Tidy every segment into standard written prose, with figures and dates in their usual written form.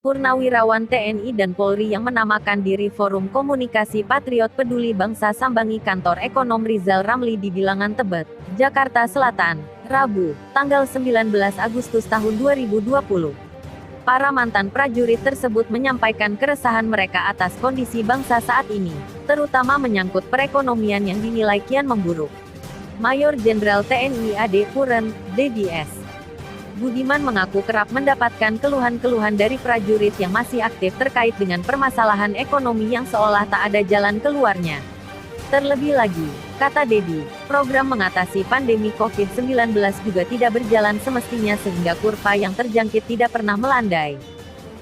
Purnawirawan TNI dan Polri yang menamakan diri Forum Komunikasi Patriot Peduli Bangsa sambangi kantor ekonom Rizal Ramli di Bilangan Tebet, Jakarta Selatan, Rabu, tanggal 19 Agustus tahun 2020. Para mantan prajurit tersebut menyampaikan keresahan mereka atas kondisi bangsa saat ini, terutama menyangkut perekonomian yang dinilai kian memburuk. Mayor Jenderal TNI AD Purn, Dedi S. Budiman mengaku kerap mendapatkan keluhan-keluhan dari prajurit yang masih aktif terkait dengan permasalahan ekonomi yang seolah tak ada jalan keluarnya. Terlebih lagi, kata Dedi, program mengatasi pandemi COVID-19 juga tidak berjalan semestinya sehingga kurva yang terjangkit tidak pernah melandai.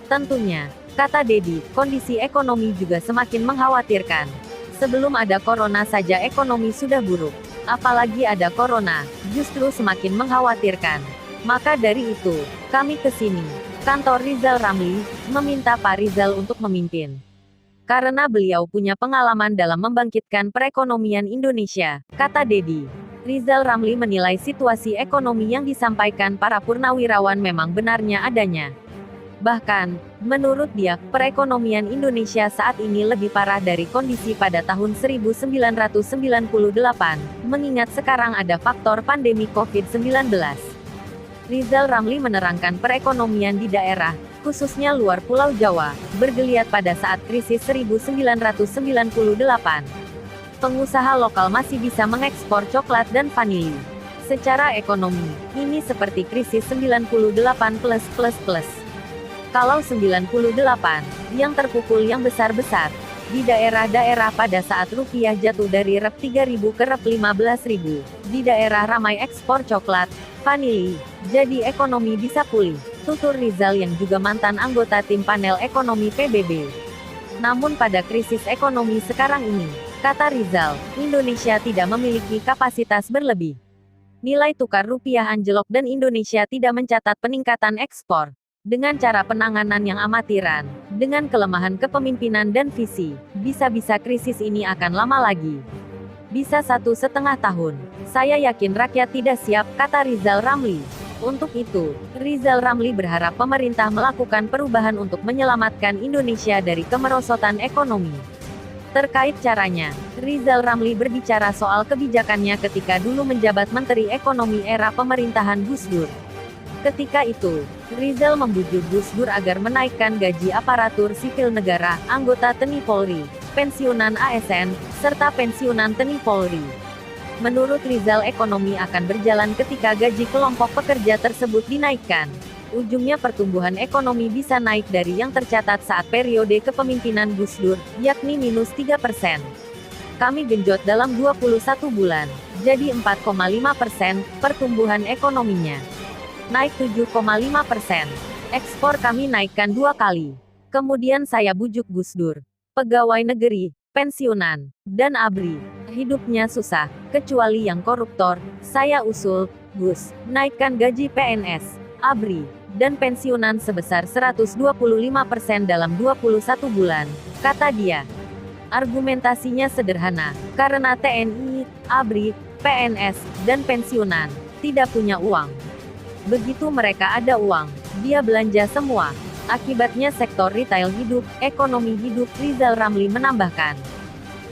Tentunya, kata Dedi, kondisi ekonomi juga semakin mengkhawatirkan. Sebelum ada corona saja ekonomi sudah buruk. Apalagi ada corona, justru semakin mengkhawatirkan. Maka dari itu, kami ke sini, kantor Rizal Ramli, meminta Pak Rizal untuk memimpin. Karena beliau punya pengalaman dalam membangkitkan perekonomian Indonesia, kata Dedi. Rizal Ramli menilai situasi ekonomi yang disampaikan para purnawirawan memang benarnya adanya. Bahkan, menurut dia, perekonomian Indonesia saat ini lebih parah dari kondisi pada tahun 1998, mengingat sekarang ada faktor pandemi COVID-19. Rizal Ramli menerangkan perekonomian di daerah, khususnya luar Pulau Jawa, bergeliat pada saat krisis 1998. Pengusaha lokal masih bisa mengekspor coklat dan vanili. Secara ekonomi, ini seperti krisis 98+++. Kalau 98, yang terpukul yang besar-besar, di daerah-daerah pada saat rupiah jatuh dari rep 3.000 ke rep 15.000, di daerah ramai ekspor coklat, vanili, jadi ekonomi bisa pulih, tutur Rizal yang juga mantan anggota tim panel ekonomi PBB. Namun pada krisis ekonomi sekarang ini, kata Rizal, Indonesia tidak memiliki kapasitas berlebih. Nilai tukar rupiah anjlok dan Indonesia tidak mencatat peningkatan ekspor. Dengan cara penanganan yang amatiran, dengan kelemahan kepemimpinan dan visi, bisa-bisa krisis ini akan lama lagi. Bisa 1,5 tahun. Saya yakin rakyat tidak siap, kata Rizal Ramli. Untuk itu, Rizal Ramli berharap pemerintah melakukan perubahan untuk menyelamatkan Indonesia dari kemerosotan ekonomi. Terkait caranya, Rizal Ramli berbicara soal kebijakannya ketika dulu menjabat Menteri Ekonomi era pemerintahan Gus Dur. Ketika itu, Rizal membujuk Gus Dur agar menaikkan gaji aparatur sipil negara, anggota TNI Polri, pensiunan ASN, serta pensiunan TNI Polri. Menurut Rizal ekonomi akan berjalan ketika gaji kelompok pekerja tersebut dinaikkan. Ujungnya pertumbuhan ekonomi bisa naik dari yang tercatat saat periode kepemimpinan Gus Dur, yakni -3%. Kami genjot dalam 21 bulan, jadi 4,5% pertumbuhan ekonominya. Naik 7,5%. Ekspor kami naikkan 2 kali. Kemudian saya bujuk Gus Dur. Pegawai negeri, pensiunan, dan ABRI, hidupnya susah, kecuali yang koruptor. Saya usul, Gus, naikkan gaji PNS, ABRI, dan pensiunan sebesar 125% dalam 21 bulan, kata dia. Argumentasinya sederhana, karena TNI, ABRI, PNS, dan pensiunan tidak punya uang. Begitu mereka ada uang, dia belanja semua. Akibatnya sektor retail hidup, ekonomi hidup, Rizal Ramli menambahkan.